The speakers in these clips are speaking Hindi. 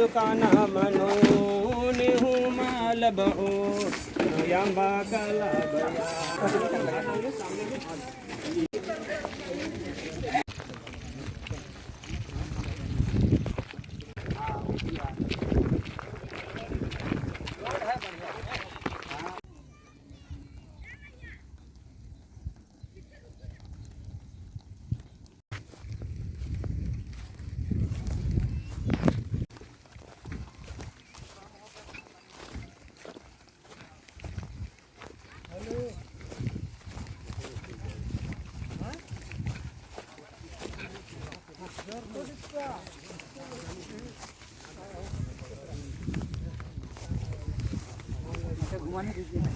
दुकान मनो नेहू माल बहो यंबा कला बया। घुमाने दीजिए ना।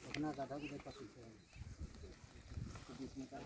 अपना गाधा भी देखा सुनते हैं बीच में का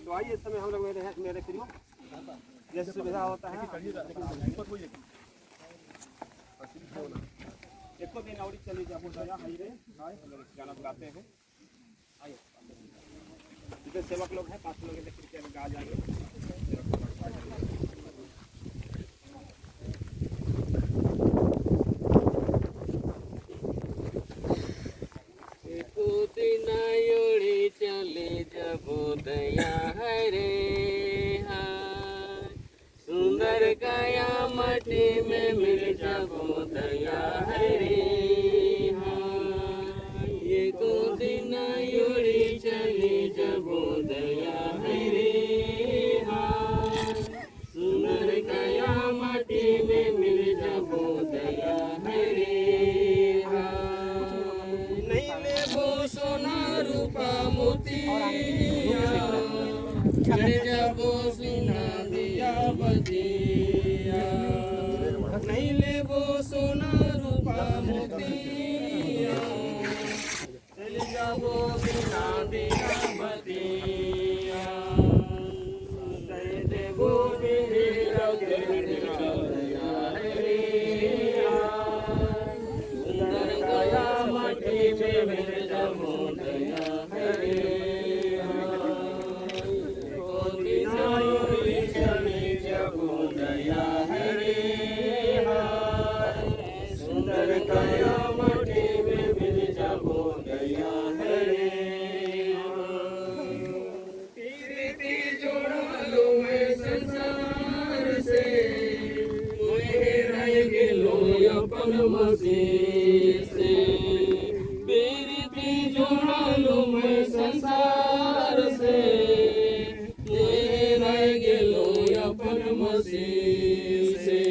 तो आइए इस समय हम लोग मेरे फ्री जैसे सुविधा होता है एक को दिन और चले जाओ हाईवे हम लोग गाना बुलाते हैं। आइए इधर सेवक लोग हैं 5 लोग लेकर आ जाएंगे। दया हरे सुंदर काया मटी में मिल जाबो दया हरे ये को दिन योड़ी चली जाबो दया हरे सुंदर काया मटी में मिल जाबो दया हरे नहीं लेबो सोना रूपा मोती जाबो सुना दिया बदिया नहीं लेबो सोना रूपा मोतिया चले जाबो बिना दिया बदिया दे देबो बिरे लगे दया हरे सुंदर गया मठी में मिल जाबो दया हरे सुंदर काया मटी में मिल जाबो दया हरे प्रीति जोड़ा लो मैं संसार से मोहे रह गेलो अपन मसीह से प्रीति जोड़ा लो मैं संसार से मोहे रह गेलो अपन मसीह से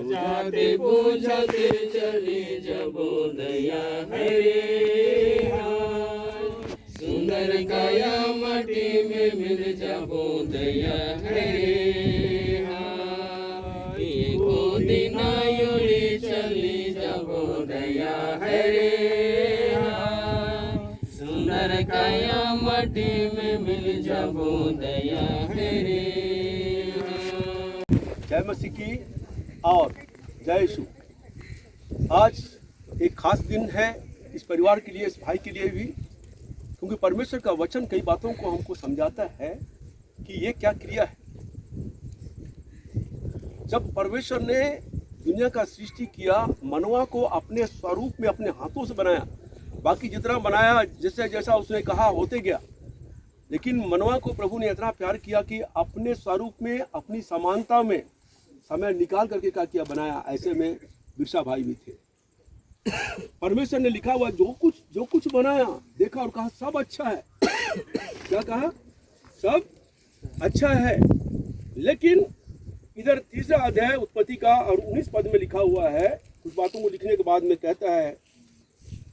जाते बुझाते चले जाबो दया हरे सुंदर काया मटी में मिल जाबो दया हरे एको दिन योड़ी चली जाबो दया हरे सुंदर काया मटी में मिल जाबो दया हरे। जय मसीह की और जय यीशु। आज एक खास दिन है इस परिवार के लिए, इस भाई के लिए भी, क्योंकि परमेश्वर का वचन कई बातों को हमको समझाता है कि ये क्या क्रिया है। जब परमेश्वर ने दुनिया का सृष्टि किया, मनवा को अपने स्वरूप में अपने हाथों से बनाया, बाकी जितना बनाया जैसे जैसा उसने कहा होते गया, लेकिन मनवा को प्रभु ने इतना प्यार किया कि अपने स्वरूप में, अपनी समानता में समय निकाल करके क्या किया, बनाया। ऐसे में बिरसा भाई भी थे। परमेश्वर ने लिखा हुआ जो कुछ बनाया, देखा और कहा सब अच्छा है। क्या कहा? सब अच्छा है। लेकिन इधर 3रा अध्याय उत्पत्ति का और 19 पद में लिखा हुआ है, कुछ बातों को लिखने के बाद में कहता है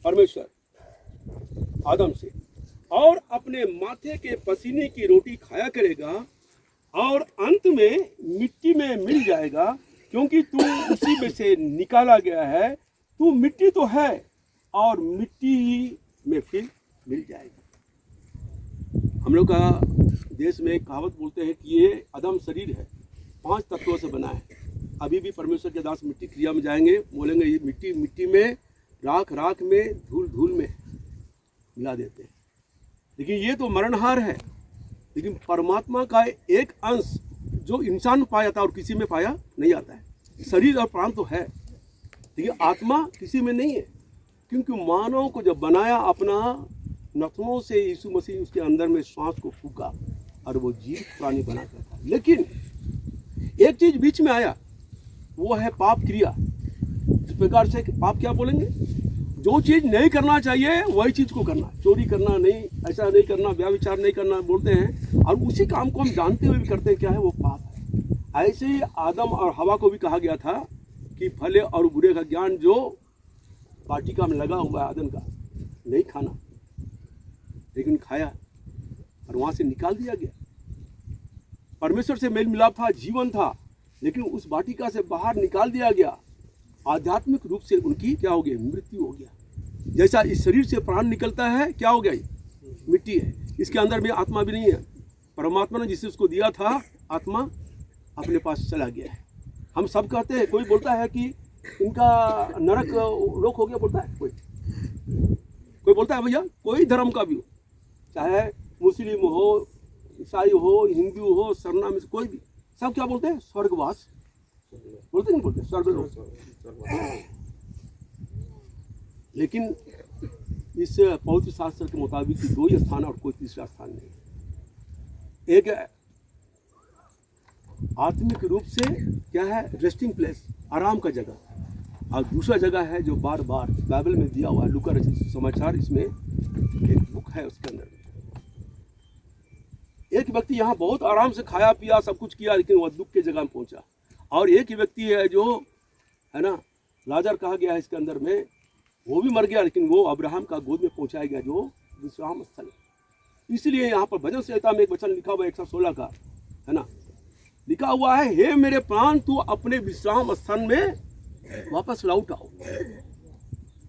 परमेश्वर आदम से, और अपने माथे के पसीने की रोटी खाया करेगा और अंत में मिट्टी में मिल जाएगा, क्योंकि तू उसी में से निकाला गया है। तू मिट्टी तो है और मिट्टी ही में फिर मिल जाएगा। हम लोग का देश में एक कहावत बोलते हैं कि ये अदम शरीर है, 5 तत्वों से बना है। अभी भी परमेश्वर के दास मिट्टी क्रिया में जाएंगे, बोलेंगे ये मिट्टी मिट्टी में, राख राख में, धूल धूल में मिला देते हैं। लेकिन ये तो मरणहार है। लेकिन परमात्मा का एक अंश जो इंसान पाया जाता है और किसी में पाया नहीं जाता है। शरीर और प्राण तो है, लेकिन आत्मा किसी में नहीं है। क्योंकि मानव को जब बनाया, अपना नथनों से यीशु मसीह उसके अंदर में श्वास को फूका और वो जीवित प्राणी बना करता है। लेकिन एक चीज बीच में आया, वो है पाप क्रिया। इस प्रकार से पाप क्या बोलेंगे? जो चीज नहीं करना चाहिए वही चीज को करना। चोरी करना नहीं, ऐसा नहीं करना, व्यभिचार नहीं करना बोलते हैं, और उसी काम को हम जानते हुए भी करते हैं। क्या है? वो पाप है। ऐसे ही आदम और हवा को भी कहा गया था कि भले और बुरे का ज्ञान जो वाटिका में लगा हुआ है आदम का, नहीं खाना। लेकिन खाया और वहां से निकाल दिया गया। परमेश्वर से मेल मिलाप था, जीवन था, लेकिन उस वाटिका से बाहर निकाल दिया गया। आध्यात्मिक रूप से उनकी क्या हो गई? मृत्यु हो गया। जैसा इस शरीर से प्राण निकलता है, क्या हो गया? मिट्टी है। इसके अंदर में आत्मा भी नहीं है। परमात्मा ने जिसे उसको दिया था, आत्मा अपने पास चला गया है। हम सब कहते हैं, कोई बोलता है कि इनका नरक लोक हो गया, बोलता है कोई बोलता है भैया कोई धर्म का भी हो, चाहे मुस्लिम हो, ईसाई हो, हिंदू हो, सरना में से कोई भी, सब क्या बोलते हैं? स्वर्गवास बोलते नहीं बोलते? स्वर्ग। लेकिन इस पवित्र शास्त्र के मुताबिक 2 ही स्थान और कोई तीसरा स्थान नहीं। एक आत्मिक रूप से क्या है? रेस्टिंग प्लेस, आराम का जगह, और दूसरा जगह है जो बार बार बाइबल में दिया हुआ है। लूका रचित समाचार, इसमें एक बुक है, उसके अंदर एक व्यक्ति यहाँ बहुत आराम से खाया पिया सब कुछ किया, लेकिन वह दुख के जगह में पहुंचा। और एक ही व्यक्ति है जो है ना, लाजर कहा गया है इसके अंदर में, वो भी मर गया, लेकिन वो अब्राहम का गोद में पहुंचाया गया, जो विश्राम स्थल है। इसलिए यहाँ पर भजन संहिता में एक वचन लिखा हुआ है 116 का, है ना, लिखा हुआ है, हे मेरे प्राण तू अपने विश्राम स्थान में वापस लौट आओ।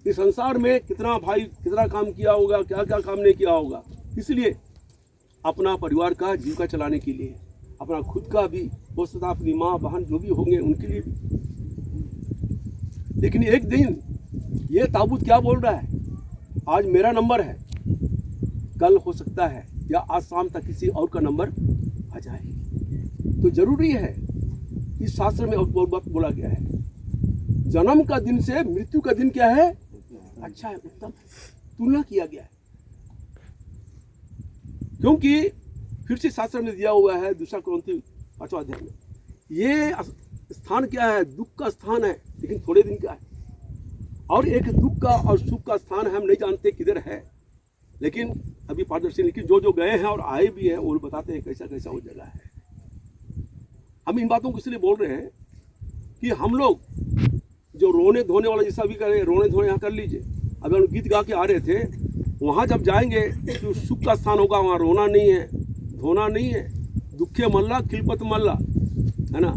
इस संसार में कितना भाई कितना काम किया होगा, क्या क्या काम नहीं किया होगा। इसलिए अपना परिवार का जीविका चलाने के लिए, अपना खुद का भी हो सकता, अपनी माँ बहन जो भी होंगे उनके लिए भी। लेकिन एक दिन ये ताबूत क्या बोल रहा है? आज मेरा नंबर है, कल हो सकता है या आज शाम तक किसी और का नंबर आ जाए। तो जरूरी है, इस शास्त्र में बहुत बात बोला गया है, जन्म का दिन से मृत्यु का दिन क्या है? अच्छा है, उत्तम है, तुलना किया गया है। क्योंकि फिर से शास्त्र में दिया हुआ है 2 कुरिन्थी 5वां अध्याय में, ये स्थान क्या है? दुख का स्थान है, लेकिन थोड़े दिन का है। और एक दुख का और सुख का स्थान हम नहीं जानते किधर है, लेकिन अभी पारदर्शी, लेकिन जो गए हैं और आए भी हैं वो बताते हैं कैसा कैसा वो जगह है। हम इन बातों को इसलिए बोल रहे हैं कि हम लोग जो रोने धोने वाला जैसा भी करें, रोने धोने यहाँ कर लीजिए। अभी हम गीत गा के आ रहे थे, वहाँ जब जाएंगे तो सुख का स्थान होगा, वहाँ रोना नहीं है, धोना नहीं है, दुखे मल्ला किलपत मल्ला, है ना,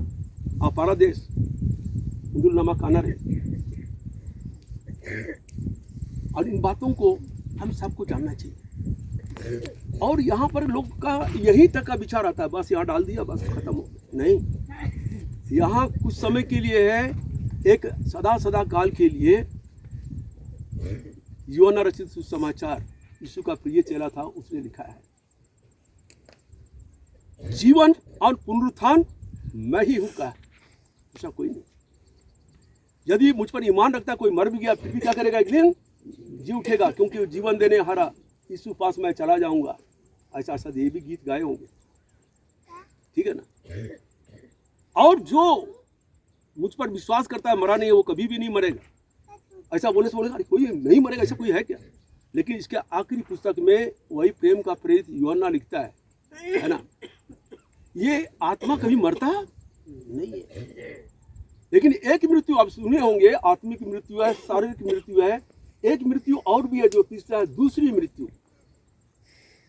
अपारा देश उन्दुलनामा कानर है। और इन बातों को हम सबको जानना चाहिए। और यहाँ पर लोग का यही तक का विचार आता है, बस यहाँ डाल दिया बस खत्म हो गया। नहीं, यहाँ कुछ समय के लिए है, एक सदा काल के लिए। यूहन्ना रचित सुसमाचार, यीशु का प्रिय चेला था, उसने लिखा है, जीवन और पुनरुत्थान मैं ही हूँ का, ऐसा कोई नहीं। यदि मुझ पर ईमान रखता, कोई मर भी गया फिर भी क्या करेगा? एक दिन जी उठेगा, क्योंकि जीवन देने हारा यीशु पास मैं चला जाऊंगा ऐसा ऐसा ये भी गीत गाए होंगे, ठीक है ना। और जो मुझ पर विश्वास करता है मरा नहीं है, वो कभी भी नहीं मरेगा। ऐसा बोलने से बोलेगा अरे कोई नहीं मरेगा, ऐसा कोई है क्या? लेकिन इसके आखिरी पुस्तक में वही प्रेम का प्रेरित यूहन्ना लिखता है ना, ये आत्मा कभी मरता नहीं है। लेकिन एक मृत्यु आप सुने होंगे, आत्मिक मृत्यु है, शारीरिक मृत्यु है, एक मृत्यु और भी है जो तीसरा है, दूसरी मृत्यु।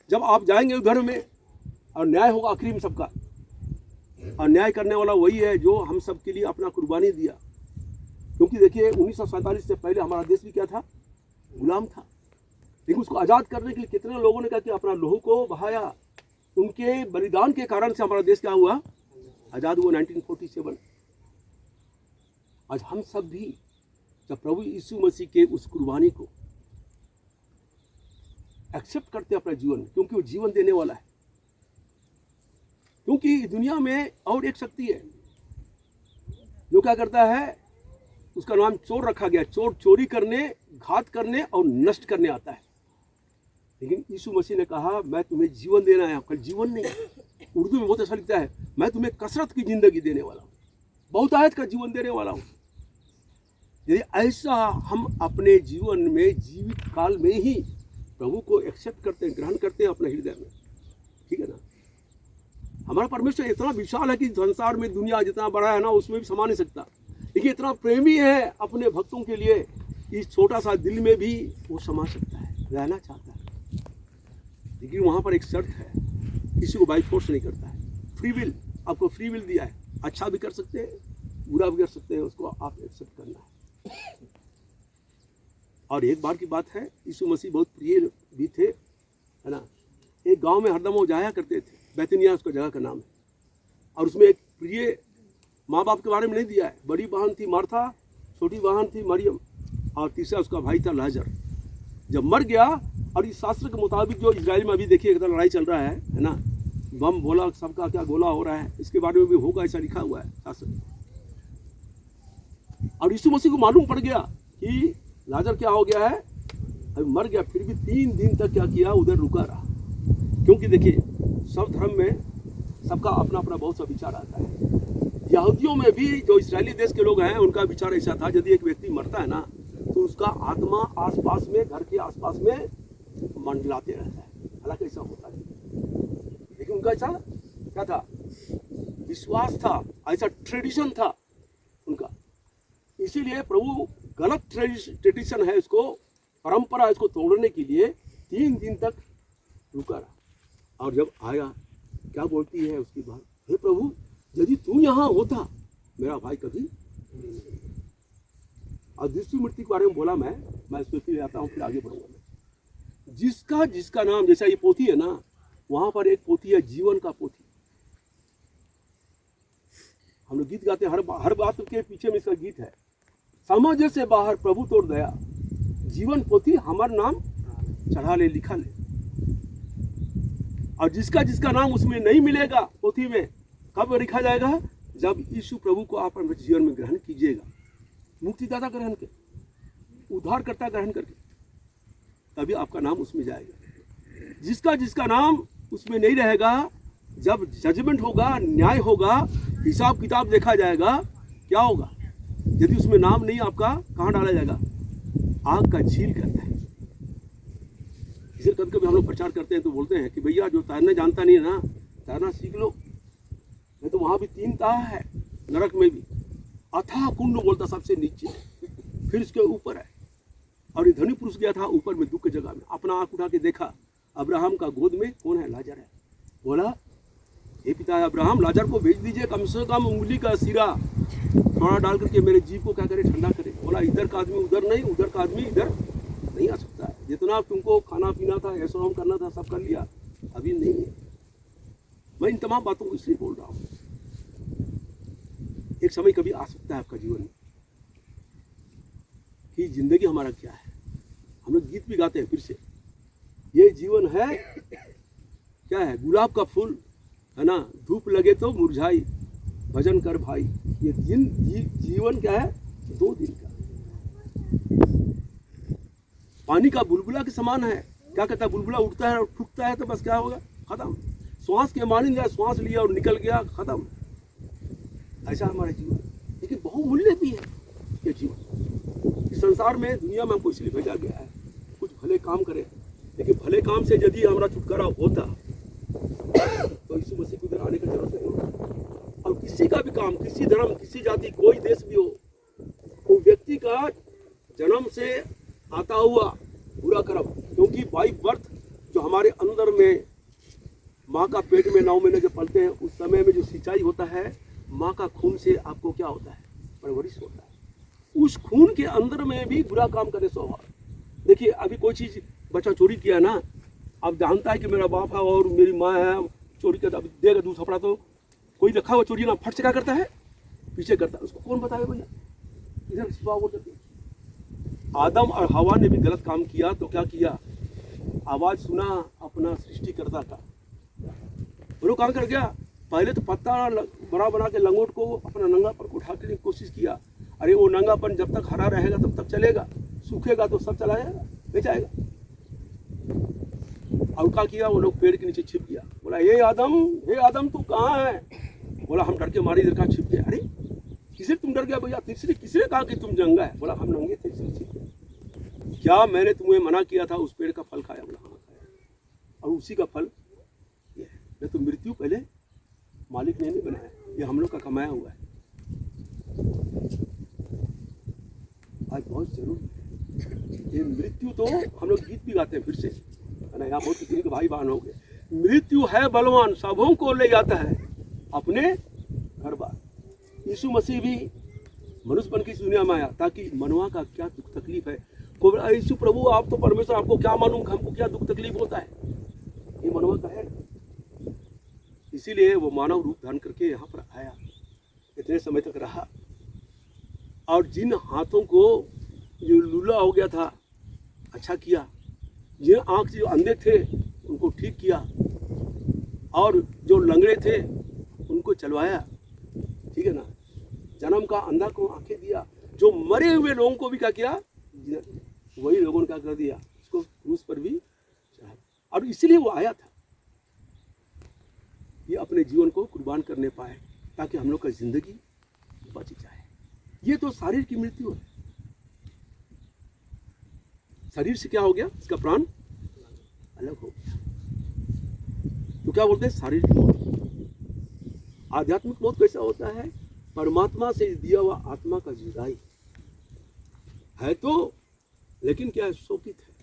जब आप जाएंगे घर में और न्याय होगा आखिरी में सबका, और न्याय करने वाला वही है जो हम सब के लिए अपना कुर्बानी दिया। क्योंकि देखिए 1947 से पहले हमारा देश भी क्या था, गुलाम था। लेकिन उसको आज़ाद करने के लिए कितने लोगों ने कहा कि अपना लहू को बहाया। उनके बलिदान के कारण से हमारा देश क्या हुआ, आज़ाद हुआ 1947। आज हम सब भी जब प्रभु यीशु मसीह के उस कुर्बानी को एक्सेप्ट करते हैं अपने जीवन में, क्योंकि वो जीवन देने वाला है। क्योंकि दुनिया में और एक शक्ति है जो क्या करता है, उसका नाम चोर रखा गया। चोर चोरी करने, घात करने और नष्ट करने आता है। लेकिन यीशु मसीह ने कहा मैं तुम्हें जीवन देना है। आपका जीवन नहीं, उर्दू में बहुत अच्छा लिखता है, मैं तुम्हें कसरत की जिंदगी देने वाला हूँ, बहुतायत का जीवन देने वाला हूँ। यदि ऐसा हम अपने जीवन में जीवित काल में ही प्रभु को एक्सेप्ट करते हैं, ग्रहण करते हैं अपने हृदय में, ठीक है ना। हमारा परमेश्वर इतना विशाल है कि संसार में दुनिया जितना बड़ा है ना उसमें भी समा नहीं सकता। लेकिन इतना प्रेमी है अपने भक्तों के लिए, इस छोटा सा दिल में भी वो समा सकता है, रहना चाहता है। लेकिन वहाँ पर एक शर्त है, किसी को बाई फोर्स नहीं करता है। फ्री विल, आपको फ्री विल दिया है, अच्छा भी कर सकते हैं, बुरा भी कर सकते हैं, उसको आप एक्सेप्ट करना है। और एक बार की बात है, यीशु मसीह बहुत प्रिय भी थे, है ना। एक गांव में हरदम वो जाया करते थे, बैतनिया उसका जगह का नाम है। और उसमें एक प्रिय माँ बाप के बारे में नहीं दिया है। बड़ी बहन थी मार्था, छोटी बहन थी मरियम, और तीसरा उसका भाई था लाजर। जब मर गया, और इस शास्त्र के मुताबिक जो इजराइल में अभी देखिए इधर लड़ाई चल रहा है ना, बम बोला सबका क्या गोला हो रहा है, इसके बारे में भी होगा ऐसा लिखा हुआ है शास्त्र में। और यीशु मसीह को मालूम पड़ गया कि लाजर क्या हो गया है, अभी मर गया, फिर भी 3 दिन तक क्या किया, उधर रुका रहा। क्योंकि देखिए सब धर्म में सबका अपना अपना बहुत सा विचार आता है। यहूदियों में भी जो इस्राएली देश के लोग हैं उनका विचार ऐसा था, यदि एक व्यक्ति मरता है ना तो उसका आत्मा आसपास में, घर के आसपास में मंडलाते रहता है। हालांकि ऐसा होता है, लेकिन उनका ऐसा क्या था, विश्वास था, ऐसा ट्रेडिशन था उनका। इसीलिए प्रभु गलत ट्रेडिशन है, इसको परंपरा, इसको तोड़ने के लिए 3 दिन तक रुका रहा। और जब आया, क्या बोलती है उसकी बात, हे प्रभु यदि तू यहाँ होता मेरा भाई कभी। और दूसरी मूर्ति के बारे में बोला मैं इसको फिर आता हूँ, फिर आगे बढ़ूंगा मैं। जिसका जिसका नाम, जैसा ये पोथी है ना, वहां पर एक पोथी है जीवन का पोथी। हम लोग गीत गाते हैं, हर बात के पीछे में इसका गीत है, समझ से बाहर प्रभु तोड़ दया, जीवन पोथी हमार नाम चढ़ा ले, लिखा ले। और जिसका जिसका नाम उसमें नहीं मिलेगा पोथी में, कब लिखा जाएगा, जब यीशु प्रभु को आप अपने जीवन में ग्रहण कीजिएगा, मुक्तिदाता ग्रहण के, उद्धारकर्ता ग्रहण करके, तभी आपका नाम उसमें जाएगा। जिसका जिसका नाम उसमें नहीं रहेगा, जब जजमेंट होगा, न्याय होगा, हिसाब किताब देखा जाएगा, क्या होगा, यदि उसमें नाम नहीं आपका, कहाँ डाला जाएगा, आग का झील करता है। इसलिए कभी कभी हम लोग प्रचार करते हैं तो बोलते हैं कि भैया जो तैरने जानता नहीं है ना, तैरना सीख लो। नहीं तो वहाँ भी 3 ताह है, नरक में भी अथाह कुंड बोलता सबसे नीचे, फिर इसके ऊपर है। और ये धनी पुरुष गया था ऊपर में, दुख की जगह में, अपना आँख उठा के देखा, अब्राहम का गोद में कौन है, लाजर है। बोला हे पिता अब्राहम, लाजर को भेज दीजिए, कम से कम उंगली का सिरा थोड़ा डाल करके मेरे जीव को क्या करे, ठंडा करे। बोला इधर का आदमी उधर नहीं, उधर का आदमी इधर नहीं आ सकता है। जितना तुमको खाना पीना था, ऐसा करना था, सब कर लिया, अभी नहीं है। मैं इन तमाम बातों को इसलिए बोल रहा हूँ, एक समय कभी आ सकता है आपका जीवन में कि जिंदगी हमारा क्या है। हम लोग गीत भी गाते हैं फिर से, ये जीवन है क्या है, गुलाब का फूल है ना, धूप लगे तो मुरझाई, भजन कर भाई। ये जीवन क्या है, 2 दिन का, पानी का बुलबुला के समान है। क्या कहता है, बुलबुला उठता है और फूटता है तो बस क्या होगा, खत्म। श्वास के मानिंद जाए, श्वास लिया और निकल गया, खत्म। ऐसा हमारा जीवन, लेकिन बहुमूल्य भी है ये जीवन। इस संसार में, दुनिया में हमको इसलिए भेजा गया है कुछ भले काम करें, लेकिन भले काम से यदि हमारा छुटकारा होता तो यीशु मसीह को इधर आने की जरूरत नहीं होती। और किसी का भी काम, किसी धर्म, किसी जाति, कोई देश भी हो, वो व्यक्ति का जन्म से आता हुआ बुरा कर्म, क्योंकि बाई बर्थ जो हमारे अंदर में माँ का पेट में 9 महीने जो पलते हैं, उस समय में जो सिंचाई होता है माँ का खून से, आपको क्या होता है? परवरिश होता है। उस खून के अंदर में भी बुरा काम करने स्वभाव। देखिए, अभी कोई चीज़ बच्चा चोरी किया ना, अब जानता है कि मेरा बाप है और मेरी माँ है, चोरी करता, अब देगा दूध थपड़ा तो कोई रखा हुआ चोरी ना, फट से क्या करता है? पीछे करता है। उसको कौन बताएगा भैया? इधर सुबह बोल देते। आदम और हवा ने भी गलत काम किया तो क्या किया? आवाज़ सुना अपना सृष्टिकर्ता का, वो काम कर गया। पहले तो पत्ता बड़ा बना के लंगोट को अपना नंगापन को उठाने की कोशिश किया। अरे वो नंगापन जब तक हरा रहेगा तब तक चलेगा, सूखेगा तो सब चला जाएगा, ले जाएगा। और क्या किया? वो लोग पेड़ के नीचे छिप गया। बोला, हे आदम तू कहाँ है? बोला, हम डर के मारे इधर कहाँ छिप गए। अरे किससे तुम डर गया भैया? किसने कहा कि तुम जंगा है? बोला, हम नंगे थे इसलिए छिप गए। क्या मैंने तुम्हें मना किया था उस पेड़ का फल खाया? बोला, हाँ खाया। और उसी का फल ये है। ये तो मृत्यु पहले मालिक ने नहीं बनाया, ये हम लोग का कमाया हुआ है। आज बहुत जरूरी है ये मृत्यु। तो हम लोग गीत भी गाते हैं फिर से, है ना? यहाँ बहुत किसी के भाई बहन हो गए। मृत्यु है बलवान, सबों को ले जाता है अपने घर बार। यीशु मसीह भी मनुष्य बन के इस दुनिया में आया ताकि मनवा का क्या दुख तकलीफ है। यीशु प्रभु, आप तो परमेश्वर, आपको क्या मालूम हमको क्या दुख तकलीफ होता है? ये मनवा का है। इसीलिए वो मानव रूप धारण करके यहाँ पर आया, इतने समय तक रहा। और जिन हाथों को जो लूला हो गया था अच्छा किया, जिन आँख से जो अंधे थे उनको ठीक किया, और जो लंगड़े थे उनको चलवाया, ठीक है ना? जन्म का अंधा को आंखें दिया, जो मरे हुए लोगों को भी क्या किया? वही लोगों ने क्या कर दिया? उसको क्रूस पर भी चढ़ाया। और इसलिए वो आया था, ये अपने जीवन को कुर्बान करने पाए ताकि हम लोग का जिंदगी बच जाए। ये तो शरीर की मृत्यु है। शरीर से क्या हो गया? इसका प्राण अलग हो गया। तो क्या बोलते हैं? शारीरिक मौत। आध्यात्मिक मौत कैसा होता है? परमात्मा से दिया हुआ आत्मा का जुदाई है तो, लेकिन क्या है? शोकित है,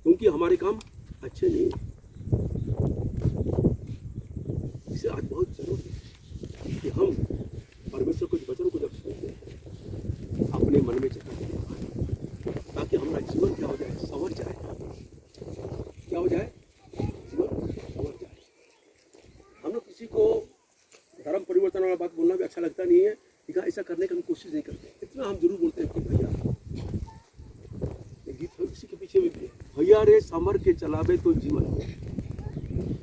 क्योंकि हमारे काम अच्छे नहीं है। इसे आज बहुत जरूरी है कि हम परमेश्वर के वचन को जब सुनते हैं अपने मन में जगह दें, ताकि हमारा जीवन क्या हो जाए? संवर जाए। क्या हो जाए? जीवन संवर जाए। हम लोग किसी को धर्म परिवर्तन वाला बात बोलना भी अच्छा लगता नहीं है, लेकिन ऐसा करने की हम कोशिश नहीं करते। इतना हम जरूर बोलते हैं कि भैया, ये गीत इसी के पीछे भी है, भैया रे समर के चलावे तो जीवन।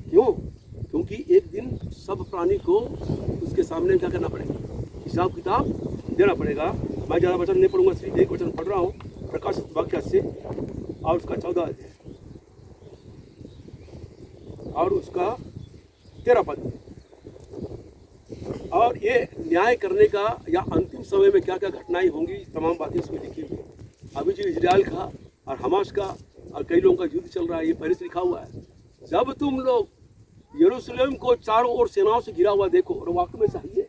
क्यों? क्योंकि एक दिन सब प्राणी को उसके सामने क्या करना पड़ेगा? हिसाब किताब देना पड़ेगा। मैं ज़्यादा वचन नहीं पढ़ूंगा, सिर्फ एक वचन पढ़ रहा हूँ, प्रकाशित वाक्य से, और उसका 14 अध्याय और उसका 13 पद। और ये न्याय करने का या अंतिम समय में क्या क्या घटनाएं होंगी, तमाम बातें इसमें लिखी हुई है। अभी जो इजराइल का और हमास का और कई लोगों का युद्ध चल रहा है, ये पहले से लिखा हुआ है। जब तुम लोग यरूशलेम को चारों ओर सेनाओं से घिरा हुआ देखो, और वाकई में सही है,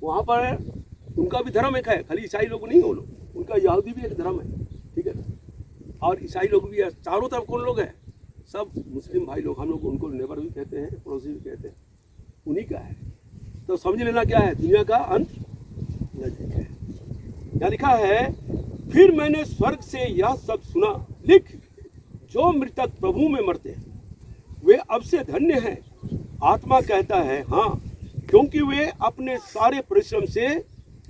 वहाँ पर उनका भी धर्म एक है, खाली ईसाई लोग नहीं, वो लोग, उनका यहूदी भी एक धर्म है, ठीक है, और ईसाई लोग भी है। चारों तरफ कौन लोग हैं? सब मुस्लिम भाई लोग। हम लोग उनको नेबर भी कहते हैं, पड़ोसी भी कहते हैं, उन्हीं का है। तो समझ लेना क्या है? दुनिया का अंत नजदीक है। यहाँ लिखा है, फिर मैंने स्वर्ग से यह सब सुना, लिख, जो मृतक प्रभु में मरते हैं वे अब से धन्य हैं। आत्मा कहता है हाँ, क्योंकि वे अपने सारे परिश्रम से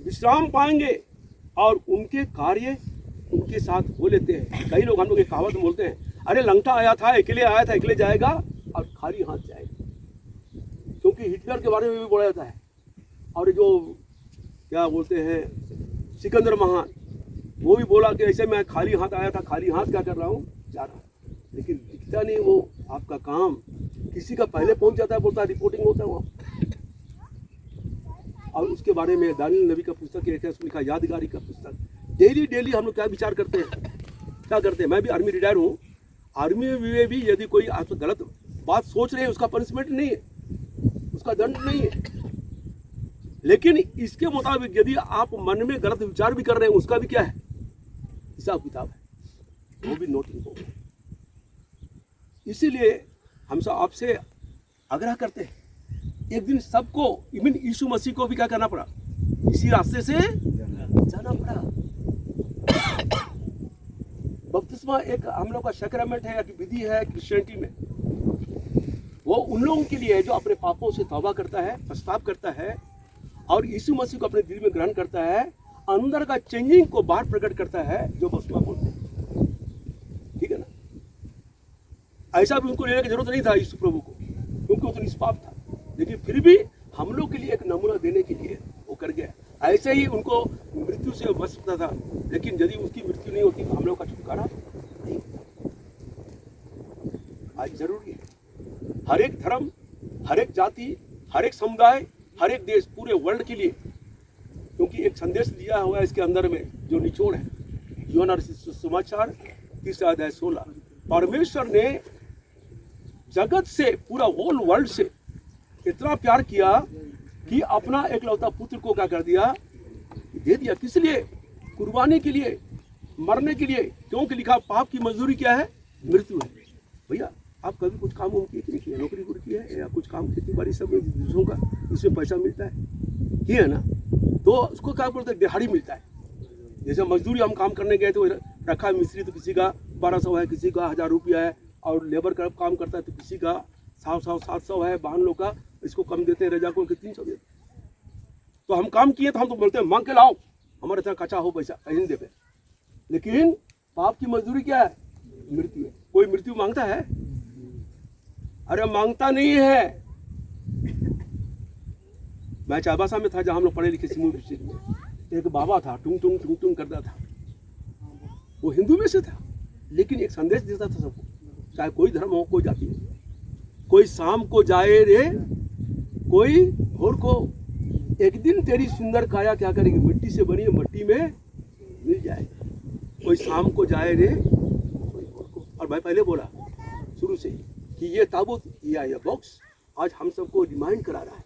विश्राम पाएंगे और उनके कार्य उनके साथ हो लेते हैं। कई लोग हम लोग एक कहावत बोलते हैं, अरे लंगटा आया था अकेले जाएगा और खाली हाथ जाएगा। क्योंकि हिटलर के बारे में भी बोला जाता है, और जो क्या बोलते हैं सिकंदर महान, वो भी बोला कि ऐसे मैं खाली हाथ आया था, खाली हाथ क्या कर रहा हूँ? जा रहा हूँ। लेकिन दिखता नहीं वो आपका काम। किसी का पहले पहुंच जाता है, बोलता है रिपोर्टिंग होता है वहाँ। और उसके बारे में दानियल नबी का पुस्तक एक है, उसमें लिखा यादगारी का पुस्तक। डेली हम लोग क्या विचार करते हैं, क्या करते हैं। मैं भी आर्मी रिटायर हूँ। आर्मी में भी यदि कोई आप गलत बात सोच रहे हैं, उसका पनिशमेंट नहीं है, उसका दंड नहीं है। लेकिन इसके मुताबिक यदि आप मन में गलत विचार भी कर रहे हैं, उसका भी क्या है, हिसाब किताब है, वो भी नोटिंग होगा। इसीलिए हम सब आपसे आग्रह करते हैं, एक दिन सबको, इवन यीशु मसीह को भी क्या करना पड़ा, इसी रास्ते से जाना पड़ा। बपतिस्मा एक हम लोग का सैक्रामेंट है, एक विधि है क्रिश्चियनिटी में। वो उन लोगों के लिए है जो अपने पापों से तौबा करता है, पछतावा करता है और यीशु मसीह को अपने दिल में ग्रहण करता है, अंदर का चेंजिंग को बाहर प्रकट करता है, जो बपतिस्मा बोलते हैं। ठीक है ना। ऐसा भी उनको लेने की जरूरत नहीं था यीशु प्रभु को, क्योंकि वो तो निष्पाप था। लेकिन फिर भी हम लोग के लिए एक नमूना देने के लिए वो कर गया। ऐसे ही उनको मृत्यु से बच सकता था, लेकिन यदि उसकी मृत्यु नहीं होती तो हम लोग का छुटकारा नहीं होता। आज जरूरी है हर एक धर्म, हर एक जाति, हर एक समुदाय, हर एक देश, पूरे वर्ल्ड के लिए, क्योंकि एक संदेश दिया हुआ है इसके अंदर में जो निचोड़ है। यूहन्ना सुसमाचार 3:16। परमेश्वर ने जगत से, पूरा होल वर्ल्ड से इतना प्यार किया कि अपना एकलौता पुत्र को क्या कर दिया, दे दिया। किस लिए? कुर्बानी के लिए, मरने के लिए। क्योंकि लिखा पाप की मजदूरी क्या है, मृत्यु है। भैया आप कभी कुछ काम किए कि नहीं किया, नौकरी की है या कुछ काम खेती बाड़ी सब दूसरों का, इसमें पैसा मिलता है, ये है ना, तो उसको क्या बोलते हैं, दिहाड़ी मिलता है। जैसे मजदूरी हम काम करने गए तो रखा मिस्त्री, तो किसी का 1200 है, किसी का 1000 रुपया है, और लेबर का काम करता है तो किसी का 700 है, बहन लोग का इसको कम देते हैं, रजा को 300 देते। तो हम काम किए तो हम तो बोलते हैं मांग के लाओ, हमारे तरह कच्चा हो पैसा कहीं नहीं देते। लेकिन पाप की मजदूरी क्या है, मृत्यु है। कोई मृत्यु मांगता है? अरे मांगता नहीं है। मैं चाबासा में था, जहाँ हम लोग पढ़े लिखे सिमू डिस्ट्रिक्ट में, एक बाबा था, टुंग टुंग टुंग टुंग करता था। वो हिंदू में से था, लेकिन एक संदेश देता था सबको, चाहे कोई धर्म हो, कोई जाति हो। कोई शाम को जाए रे, कोई भोर को, एक दिन तेरी सुंदर काया क्या करेगी, मिट्टी से बनी मट्टी में मिल जाएगी। कोई शाम को जाए रे, कोई भोर को। और मैं पहले बोला शुरू से कि ये ताबूत या ये बॉक्स आज हम सबको रिमाइंड करा रहा है,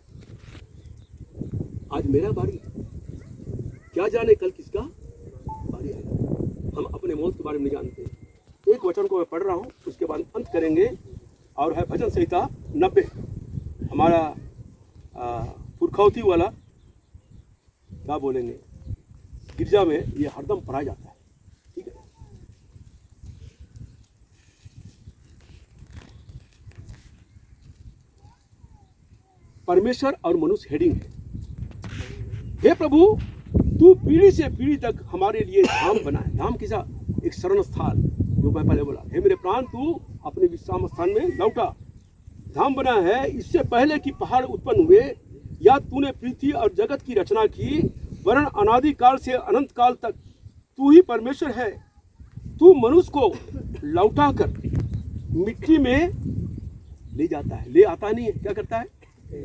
आज मेरा बारी, क्या जाने कल किसका बारी आएगा। हम अपने मौत के बारे में नहीं जानते। एक वचन को मैं पढ़ रहा हूँ, उसके बाद अंत करेंगे, और है भजन संहिता 90, हमारा पुरखौती वाला, क्या बोलेंगे, गिरजा में ये हरदम पढ़ाया जाता है। ठीक है। परमेश्वर और मनुष्य हेडिंग है। हे प्रभु, तू पीढ़ी से पीढ़ी तक हमारे लिए धाम बना है। धाम किसा? एक शरण स्थान, जो मैं पहले बोला। हे मेरे प्राण, तू अपने विश्राम स्थान में लौटा। धाम बना है इससे पहले कि पहाड़ उत्पन्न हुए, या तूने पृथ्वी और जगत की रचना की, वरन अनादि काल से अनंत काल तक तू ही परमेश्वर है। तू मनुष्य को लौटा कर मिट्टी में ले जाता है, ले आता नहीं है, क्या करता है,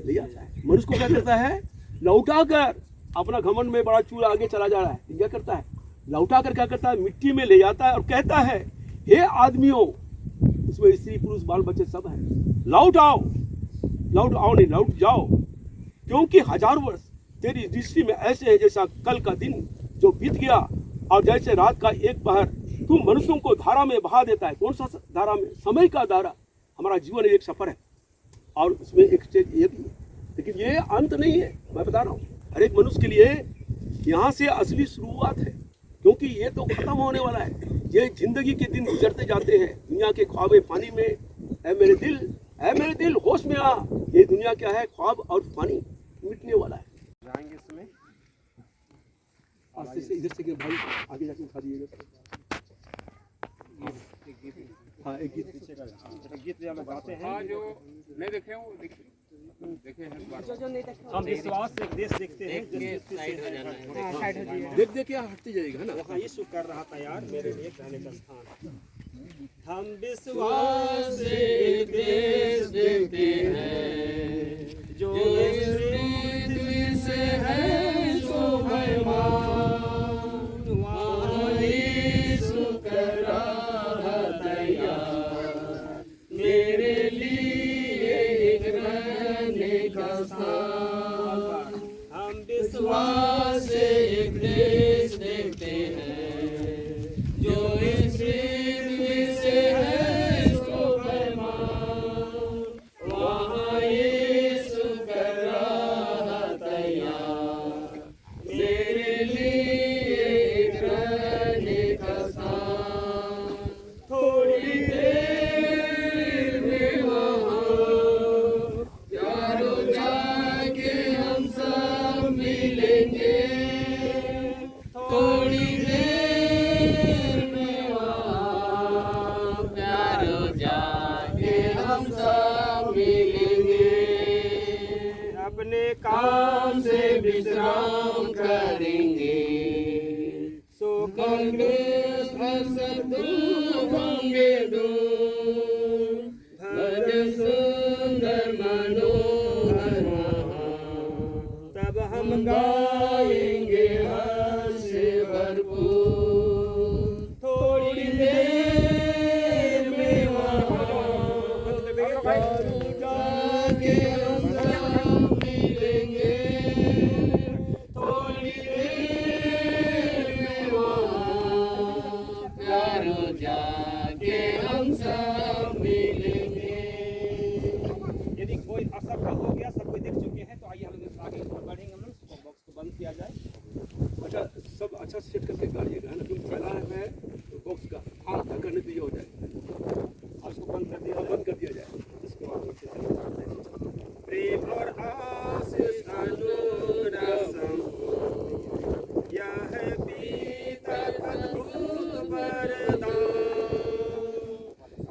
ले आता है। मनुष्य को क्या करता है, लौटा कर। अपना घमंड में बड़ा चूल आगे चला जा रहा है, क्या करता है, लौटा कर क्या करता है, मिट्टी में ले जाता है, और कहता है, हे आदमियों, उसमें स्त्री पुरुष बाल बच्चे सब हैं, लौट आओ, लौट आओ नहीं, लौट जाओ, क्योंकि 1000 वर्ष तेरी दृष्टि में ऐसे है जैसा कल का दिन जो बीत गया, और जैसे रात का एक पहर। तू मनुष्यों को धारा में बहा देता है। कौन सा धारा में? समय का धारा। हमारा जीवन एक सफर है, और उसमें एक स्टेज ये भी है, लेकिन ये अंत नहीं है। मैं बता रहा हूँ, हर एक मनुष्य के लिए यहाँ से असली शुरुआत है, क्योंकि ये तो खत्म होने वाला है। ये जिंदगी के दिन गुजरते जाते हैं, दुनिया के ख्वाब पानी में। ऐ मेरे दिल होश में आ, ये दुनिया क्या है, ख्वाब और पानी, मिटने वाला है। जाएंगे इसमें, इधर से भाई आगे जाके उठा दिएगा। हाँ, एक गीत पीछे का गीत जो हम गाते हैं, जो नहीं देखे वो देखे हैं। हम विश्वास से देश देखते हैं। साइड हो जाना है। साइड हो जाइए। देख देख के हटती जाएगा, है ना। वहाँ यीशु कर रहा था यार मेरे लिए कहने का स्थान। हम विश्वास से एक देश देखते हैं जो इस पृथ्वी से है शोभायमान। वहाँ यीशु कर रहा तैयार मेरे लिए एक रहने का स्थान। हम विश्वास से एक देश देखते हैं जो इस पृथ्वी से है शोभायमान। वहाँ यीशु कर रहा तैयार मेरे लिए एक रहने का स्थान। थोड़ी देर में वहाँ प्यारों जाके हम सब मिलेंगे। थोड़ी देर में वहाँ प्यारों जाके हम सब मिलेंगे। अपने काम से विश्राम करेंगे, सोकर सब दूर होंगे दूर। भजन सुंदर मनोहर वहाँ, तब हम गाएंगे हर्ष से भरपूर। थोड़ी देर में वहाँ जाके हम सब मिलेंगे। थोड़ी देर में वहाँ प्यारों जाके हम सब मिलेंगे। यदि कोई असफल हो गया, सब कोई देख चुके हैं, तो आइए हम लोग आगे बढ़ेंगे। हम लोग बॉक्स को बंद किया जाए। अच्छा, सब अच्छा सेट करके गाड़िएगा है ना, क्योंकि फैला है बॉक्स का। हाँ, करने दीजिए हो जाए, उसको बंद कर दिया बंद कर दिया जाए। इसके बाद अच्छे से काट देंगे। प्रेम और आशीष अनुराग यह है पिता अद्भुत वरदान।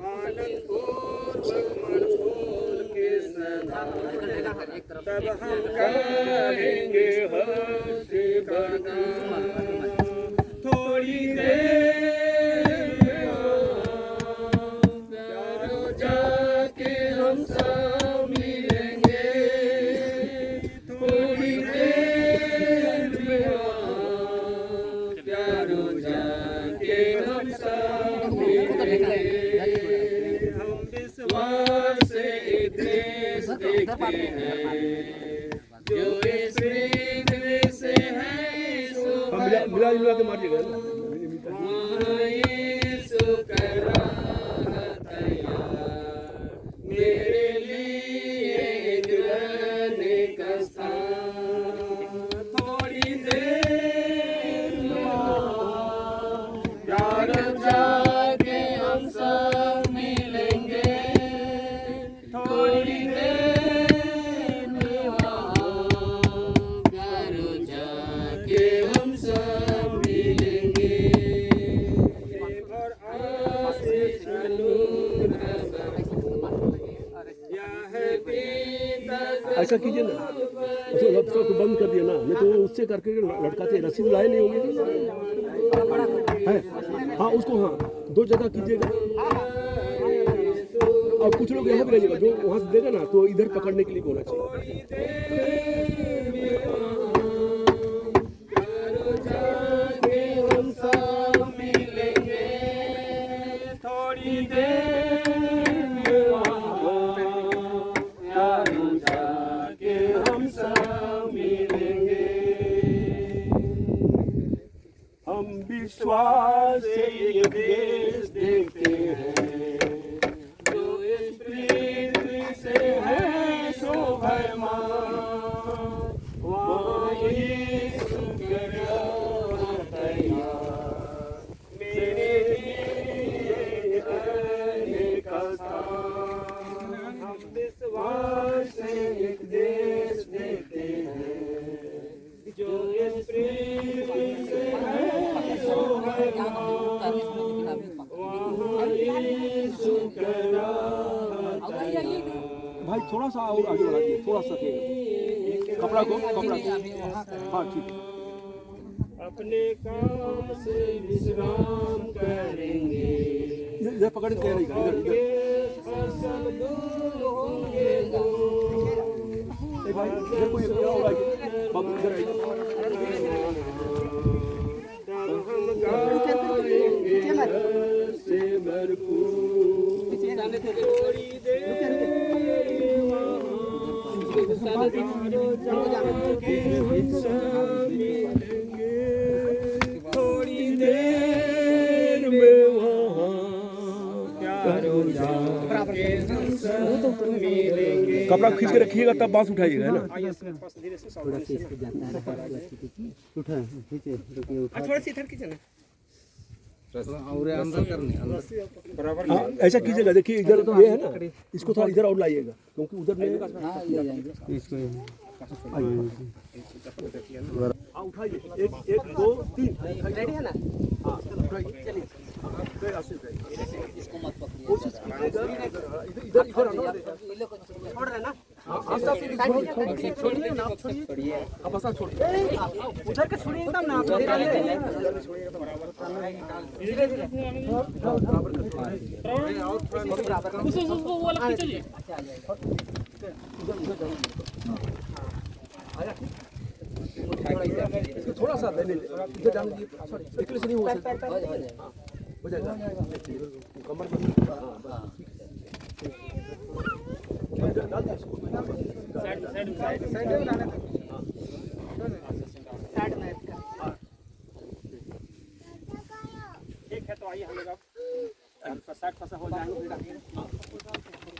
आनंद पूर्वक मन खोल के सदा तब हम करेंगे हर्ष से बरदान। थोड़ी देर में प्यारों जाके हम सब मिलेंगे। थोड़ी देर में प्यारों जाके हम सब मिलेंगे। हम विश्वास से एक देश देखते हैं जो इस पृथ्वी से है मिला मिला के मारिएगा ना। वहाँ यीशु कर रहा तैयार मेरे लिए एक रहने का स्थान। थोड़ी देर में प्यारों जाके हम सब मिलेंगे। थोड़ी देर में प्यारों जाके हम सब मिलेंगे। और आशीष अनुग्रह यह है पिता ऐसा कीजिए ना, उसको लपटॉप को बंद कर दिया ना, नहीं तो उससे करके लटकाते रस्सी लाए नहीं होंगे है। हाँ, उसको हाँ 2 जगह कीजिएगा। और कुछ लोग यहाँ भी रहिएगा, जो वहाँ से देगा ना तो इधर पकड़ने के लिए होना चाहिए। हम सब मिलेंगे। थोड़ी देर में प्यारों जाके हम सब मिलेंगे। हम विश्वास से एक देश देखते हैं जो इस पृथ्वी से है शोभायमान। वहाँ यीशु कर रहा तैयार मेरे लिए रहने का स्थान। हम विश्वास से एक देश देखते हैं जो इस पृथ्वी से है शोभायमान। वहाँ यीशु कर रहा तैयार। भाई थोड़ा सा और आगे बढ़ा दीजिए, थोड़ा सा कपड़ा को हाँ ठीक है। अब अपने काम से विश्राम करेंगे। इधर पकड़ के नहीं इधर इधर और सब दूर होंगे दूर। ए भाई इधर कोई क्या हो रहा है बाबू इधर आइए हम गाएंगे से भरपूर थोड़ी देर थोड़ी देर में वहाँ प्यारों जाके हम सब मिलेंगे। कपड़ा खींच के रखिएगा तब बांस उठाइएगा है ना आइए पास धीरे से थोड़ा सा इसको जाता है उठा खींचे रुकिए उठा थोड़ा सी इधर खींचना और अंदर करने अंदर बराबर हाँ, ऐसा कीजिएगा देखिए इधर ये है ना इसको थोड़ा इधर और लाइएगा क्योंकि उधर में हाँ ले जाएंगे इसको हाँ उठाइए एक एक दो तीन रेडी है ना? हाँ उठाइए चलिए इसको मत पकड़िए कोशिश कीजिएगा इधर इधर इधर आना छोड़ रहे ना? छोड़िए आप ऐसा छोड़िए उधर के छोड़िए एकदम ना उसको वाला खींचिए। इसको थोड़ा सा देने इधर जाने दीजिए निकले से नहीं हो सकता हो जाएगा कमर में इधर डाल दीजिए इसको ठीक है तो आइए हम लोग अब 60 हो जाएंगे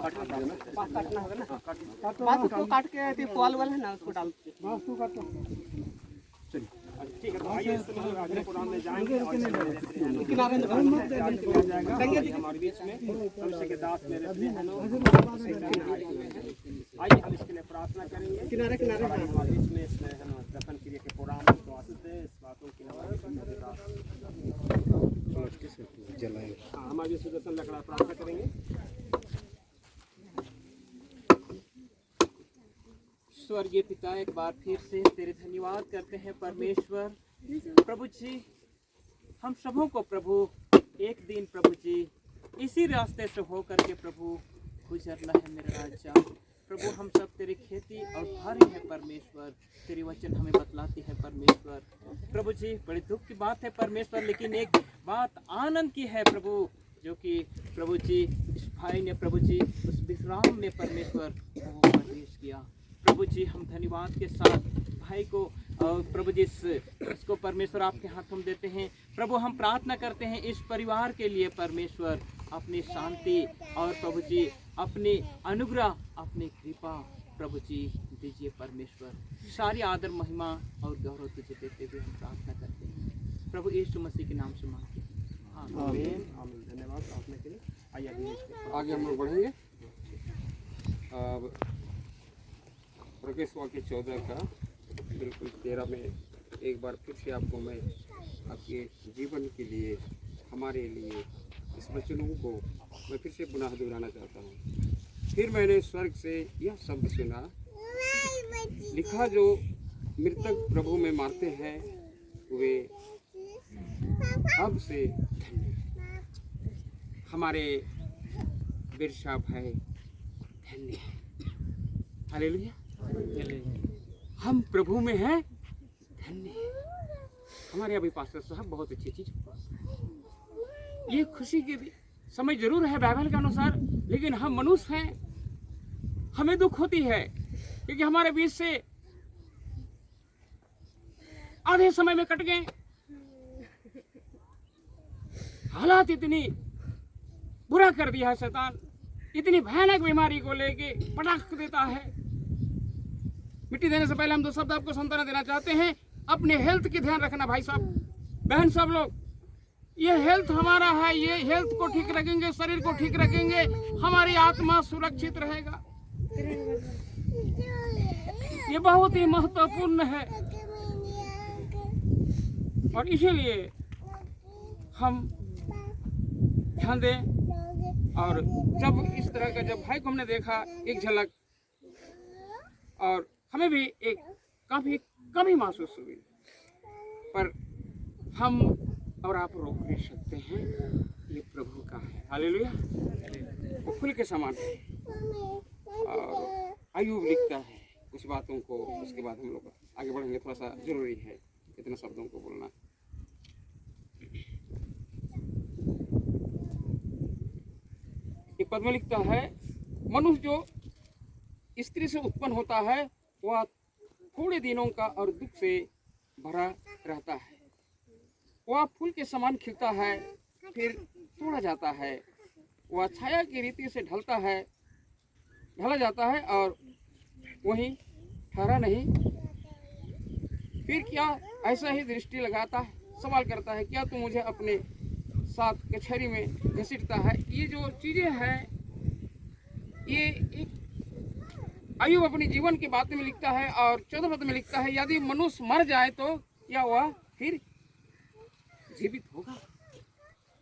काटना होगा ना? बात उसको काट के कॉल वाला है ना उसको डाल ठीक है तो आइए इसमें हम लोग आगे प्रोग्राम में जाएंगे और किनारे में जाएगा हमारे बीच में तुलसी के दास मेरे प्रिय बहनों आइए हम इसके लिए प्रार्थना करेंगे किनारे किनारे हमारे बीच में इसमें हम दफन क्रिया के प्रोग्राम को आशीष दे इस बातों की जलाएंगे हाँ हमारे सुदर्शन लकड़ा प्रार्थना करेंगे। स्वर्गीय पिता एक बार फिर से तेरे धन्यवाद करते हैं परमेश्वर। प्रभु जी हम सबों को प्रभु एक दिन प्रभु जी इसी रास्ते से होकर के प्रभु गुजरना है मेरे राजा। प्रभु हम सब तेरी खेती और भारी है परमेश्वर, तेरी वचन हमें बतलाती है परमेश्वर। प्रभु जी बड़ी दुख की बात है परमेश्वर, लेकिन एक बात आनंद की है प्रभु, जो कि प्रभु जी इस भाई ने प्रभु जी उस विश्राम में परमेश्वर प्रवेश किया। प्रभु जी हम धन्यवाद के साथ भाई को और प्रभु जी इसको परमेश्वर आपके हाथ हम देते हैं। प्रभु हम प्रार्थना करते हैं इस परिवार के लिए परमेश्वर अपनी शांति और प्रभु जी अपनी अनुग्रह अपनी कृपा प्रभु जी दीजिए परमेश्वर। सारी आदर महिमा और गौरव तुझे देते हुए हम प्रार्थना करते हैं प्रभु यीशु मसीह के नाम से मांगते हैं आमीन आमीन। धन्यवाद प्रार्थना के लिए। आइए आगे हम लोग बढ़ेंगे। अब प्रकाश वाक्य 14 का बिल्कुल 13 में एक बार फिर से आपको मैं आपके जीवन के लिए हमारे लिए इस वचनों को मैं फिर से पुनः दोहराना चाहता हूँ। फिर मैंने स्वर्ग से यह शब्द सुना, लिखा जो मृतक प्रभु में मारते हैं वे अब से धन्य। हमारे बिरसा भाई धन्य है। हालेलुया। हम प्रभु में हैं धन्य है। हमारे अभी पास्टर साहब बहुत अच्छी चीज, ये खुशी की समय जरूर है बाइबल के अनुसार, लेकिन हम मनुष्य हैं, हमें दुख होती है क्योंकि हमारे बीच से आधे समय में कट गए। हालात इतनी बुरा कर दिया है शैतान, इतनी भयानक बीमारी को लेके पटाख देता है। मिट्टी देने से पहले हम 2 शब्द आपको सांत्वना देना चाहते हैं। अपने हेल्थ की ध्यान रखना भाई साहब बहन सब लोग। ये हेल्थ हमारा है, ये हेल्थ को ठीक रखेंगे, शरीर को ठीक रखेंगे, हमारी आत्मा सुरक्षित रहेगा। ये बहुत ही महत्वपूर्ण है और इसीलिए हम ध्यान दें। और जब इस तरह का जब भाई को हमने देखा एक झलक, और हमें भी एक काफी कमी महसूस हुई, पर हम और आप रोक नहीं सकते हैं, ये प्रभु का है। हालेलुया। वो फूल के समान है। और अय्यूब लिखता है कुछ बातों को, उसके बाद हम लोग आगे बढ़ेंगे। थोड़ा सा जरूरी है इतने शब्दों को बोलना। एक पद में लिखता है, मनुष्य जो स्त्री से उत्पन्न होता है वह थोड़े दिनों का और दुख से भरा रहता है। वह फूल के समान खिलता है, फिर तोड़ा जाता है। वह छाया की रीति से ढला जाता है और वहीं ठहरा नहीं। फिर क्या ऐसा ही दृष्टि लगाता है, सवाल करता है, क्या तू मुझे अपने साथ कचहरी में घसीटता है। ये जो चीज़ें हैं, ये एक अय्यूब अपने जीवन की बात में लिखता है। और 14 पद में लिखता है, यदि मनुष्य मर जाए तो क्या वह फिर जीवित होगा।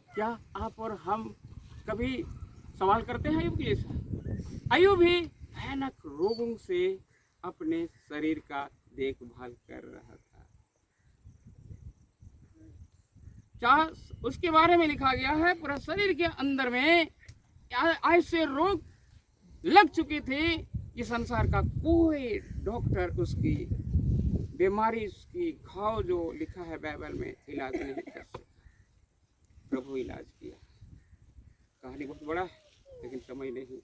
क्या आप और हम कभी सवाल करते हैं अय्यूब के जैसा? अय्यूब भी भयानक रोगों से अपने शरीर का देखभाल कर रहा था। चाहे उसके बारे में लिखा गया है, पूरा शरीर के अंदर में ऐसे रोग लग चुके थे कि संसार का कोई डॉक्टर उसकी बीमारी, उसकी घाव जो लिखा है बाइबल में, इलाज नहीं कर सकता। प्रभु इलाज किया। कहानी बहुत बड़ा है लेकिन समय नहीं।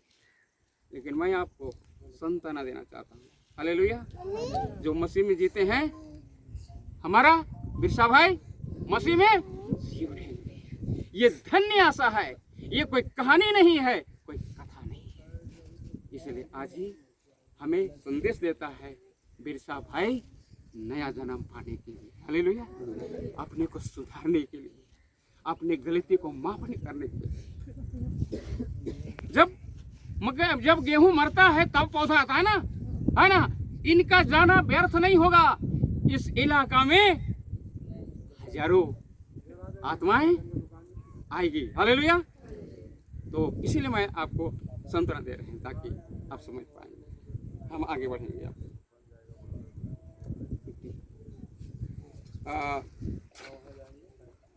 लेकिन मैं आपको सांत्वना देना चाहता हूँ। हालेलुया। जो मसीह में जीते हैं, हमारा बिरसा भाई मसीह में जी उठेंगे। ये धन्य आशा है। ये कोई कहानी नहीं है, कोई कथा नहीं है। इसलिए आज ही हमें संदेश देता है बिरसा भाई नया जन्म पाने के लिए। हालेलुया। अपने को सुधारने के लिए, अपने गलती को माफ करने के लिए। जब गेहूं मरता है तब पौधा आता है ना। इनका जाना व्यर्थ नहीं होगा। इस इलाका में हजारों आत्माएं आएगी। हालेलुया। तो इसीलिए मैं आपको सांत्वना दे रहे हैं ताकि आप समझ पाएंगे। हम आगे बढ़ेंगे। आप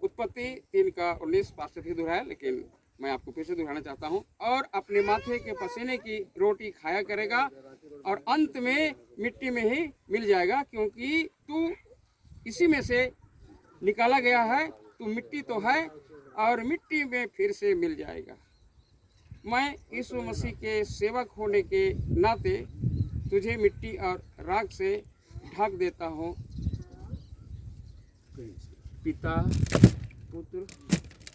उत्पत्ति 3:19 पास से दोहराया, लेकिन मैं आपको फिर से दोहराना चाहता हूँ। और अपने माथे के पसीने की रोटी खाया करेगा और अंत में मिट्टी में ही मिल जाएगा, क्योंकि तू इसी में से निकाला गया है। तू मिट्टी तो है और मिट्टी में फिर से मिल जाएगा। मैं यीशु मसीह के सेवक होने के नाते तुझे मिट्टी और राख से ढक देता हूँ। पिता, पुत्र,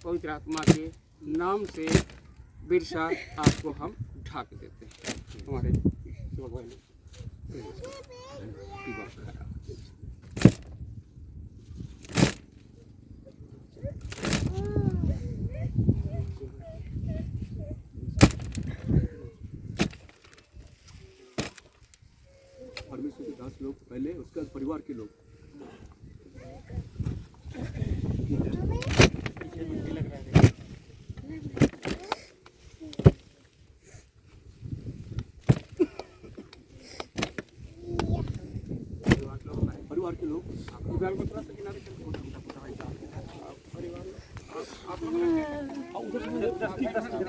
पवित्र आत्मा के नाम से बिरसा आपको हम ढक देते हैं। हमारे सेवक भाई ने परमेश्वर के दास लोग पहले, उसके बाद परिवार के लोग। परिवार के लोग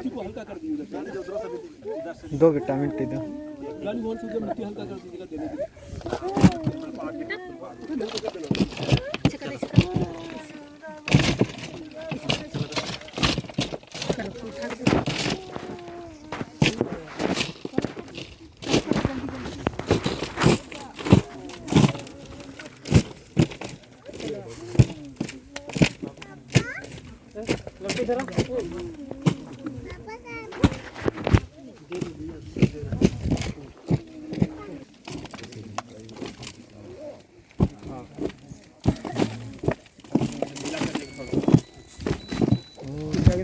को हल्का कर दीजिएगा। 2 बेटा मिट्टी दो। मिट्टी हल्का कर दीजिएगा देने के लिए।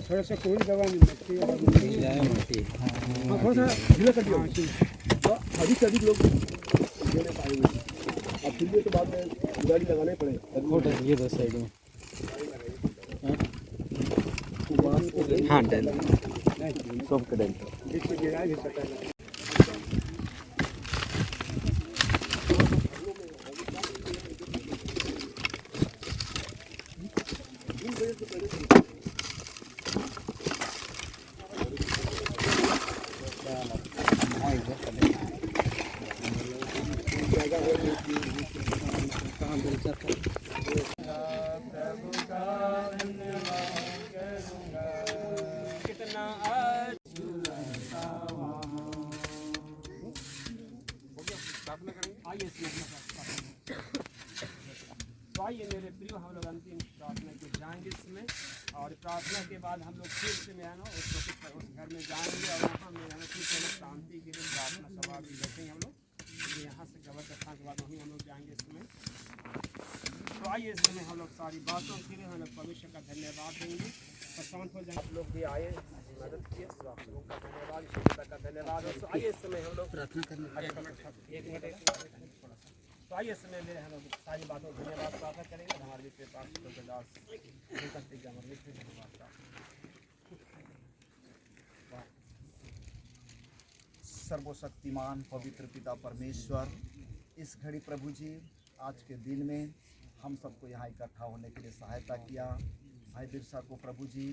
थोड़ा सा कोई दवा नहीं लगती है। हाँ, थोड़ा सा ढीला कर दिया। अधिक से अधिक लोग देने पाएंगे। अब फिर भी तो बाद में गाड़ी लगाने पड़ेगा। ये 2 साइड में। हाँ डेल सब का डेल। कितना प्रार्थना करेंगे। आइए तो आइए मेरे प्रियो, हम लोग अंतिम प्रार्थना के जाएंगे इसमें, और प्रार्थना के बाद हम लोग फिर से मैं ना उस घर में जाएंगे, और वहाँ में हमें फिर से शांति के लिए प्रार्थना सभा भी बैठेंगे हम लोग, क्योंकि यहाँ से गवर दस्तान के बाद वहीं हम लोग जाएंगे इसमें। तो आइए इस समय हम लोग सारी बातों के लिए हम लोग परमेश्वर का धन्यवाद देंगे। प्रशांत हो जाए, आप लोग भी आए, मदद किए, तो आप लोगों का धन्यवाद, ईश्वर का धन्यवाद। और तो आइए इस समय हम लोग प्रार्थना करने, एक मिनट, तो आइए इस समय मेरे हम लोग सारी बातों को धन्यवाद प्रार्थना करेंगे। हमारे बीच में पास्टर दास हमारे बीच में धन्यवाद प्रार्थना। सर्वशक्तिमान पवित्र पिता परमेश्वर, इस घड़ी प्रभु जी आज के दिन में हम सबको यहाँ इकट्ठा होने के लिए सहायता किया। भाई बिरसा को प्रभु जी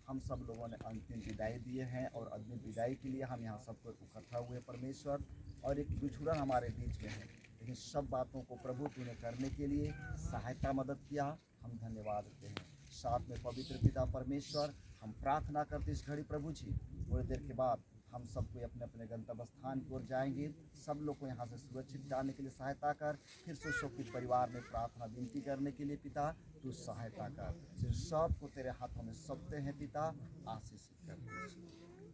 हम सब लोगों ने अंतिम विदाई दिए हैं, और अंतिम विदाई के लिए हम यहाँ सबको इकट्ठा हुए परमेश्वर, और एक बिछुड़न हमारे बीच में है, लेकिन सब बातों को प्रभु तूने करने के लिए सहायता मदद किया, हम धन्यवाद देते हैं। साथ में पवित्र पिता परमेश्वर, हम प्रार्थना करते इस घड़ी प्रभु जी थोड़ी देर के बाद हम सबको अपने अपने गंतव्य स्थान की ओर जाएंगे। सब लोग को यहाँ से सुरक्षित जाने के लिए सहायता कर। फिर से शोकित परिवार में प्रार्थना विनती करने के लिए पिता तू सहायता कर। फिर सबको तेरे हाथों में सौंपते हैं पिता, आशीषित कर दीजिए।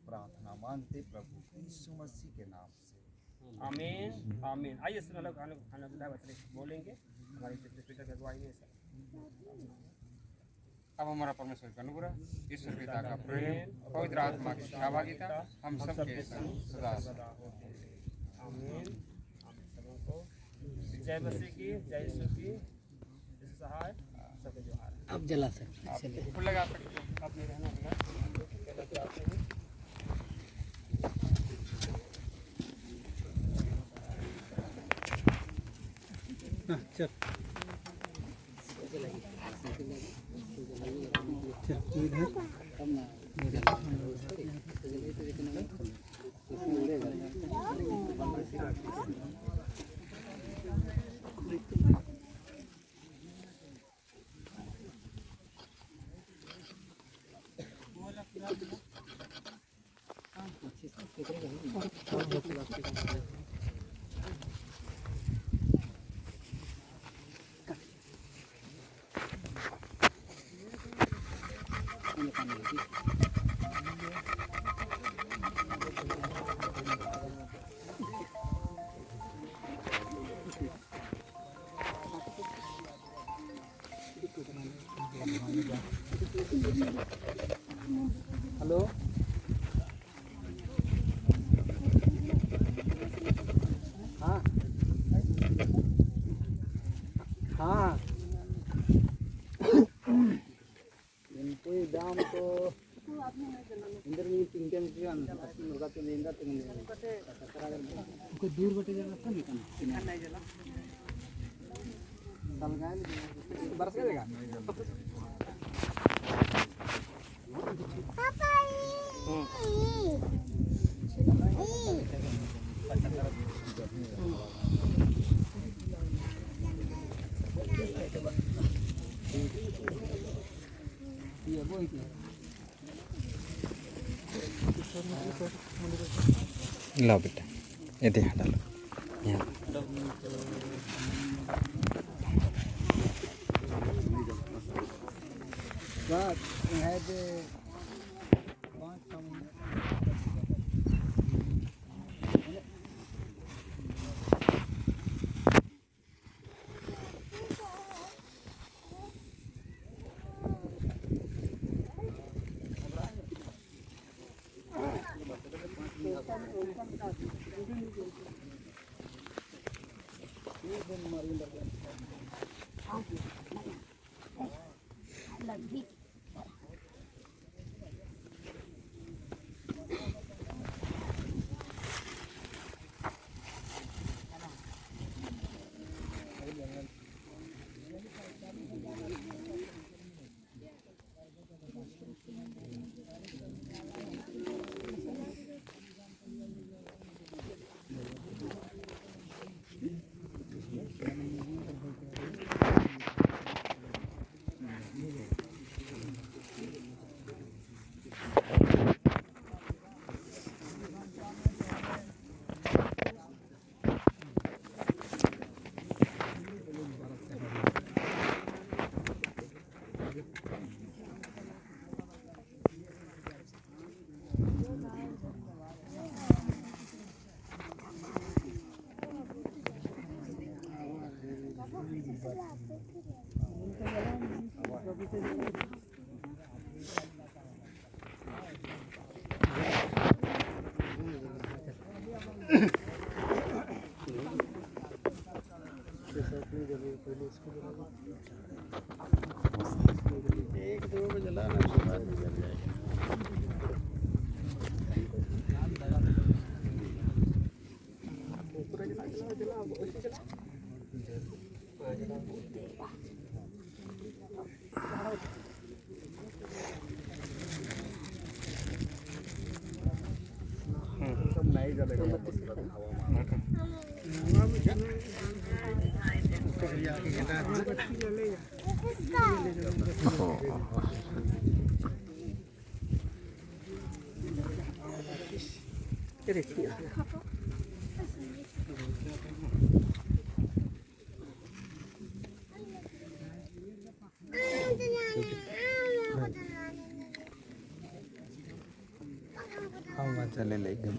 प्रार्थना मांगते प्रभु यीशु मसीह के नाम से, आमीन आमीन। आइए इस समय लोग खाना बोलेंगे, हमारे पिता की अगुवाई में सर। अब हमारा परमेश्वर का अनुग्रह, ईश्वर पिता का प्रेम, पवित्र आत्मा की सहभागिता हम सबके संग सदा आमीन। सबों को जय मसीह की, जय यीशु की, जय सहाय सबके जोहार। अब जला सकते ऊपर लगा सकते हैं। अपने रहना होगा। चल हेलो हाँ हाँ इनको दाम तो इंदर में tinggal kian tapi mereka tuh indah tinggal को दूर बटे जाना था निकलना नहीं जला तलगाल बरस गएगा ये वो ही लो बेटा ये दे डालो यहाँ But we had 5 some हवा चालेल एकदम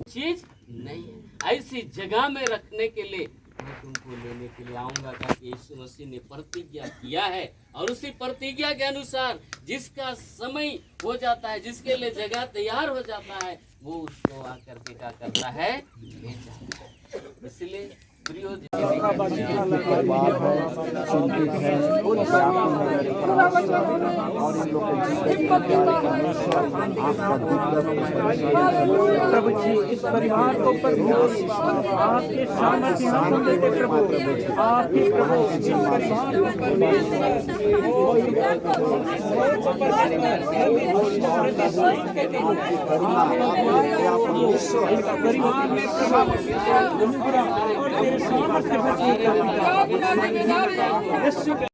चीज नहीं है। ऐसी जगह में रखने के लिए मैं तुमको लेने के लिए आऊंगा, ताकि यीशु मसीह ने प्रतिज्ञा किया है और उसी प्रतिज्ञा के अनुसार जिसका समय हो जाता है, जिसके लिए जगह तैयार हो जाता है, वो उसको आकर के क्या करता है, ले जाता है। इसलिए प्रियो प्रभु जी इस परिवार को आपके सामर्थ्य हाथों में दे प्रभु, आपके प्रभु इस परिवार को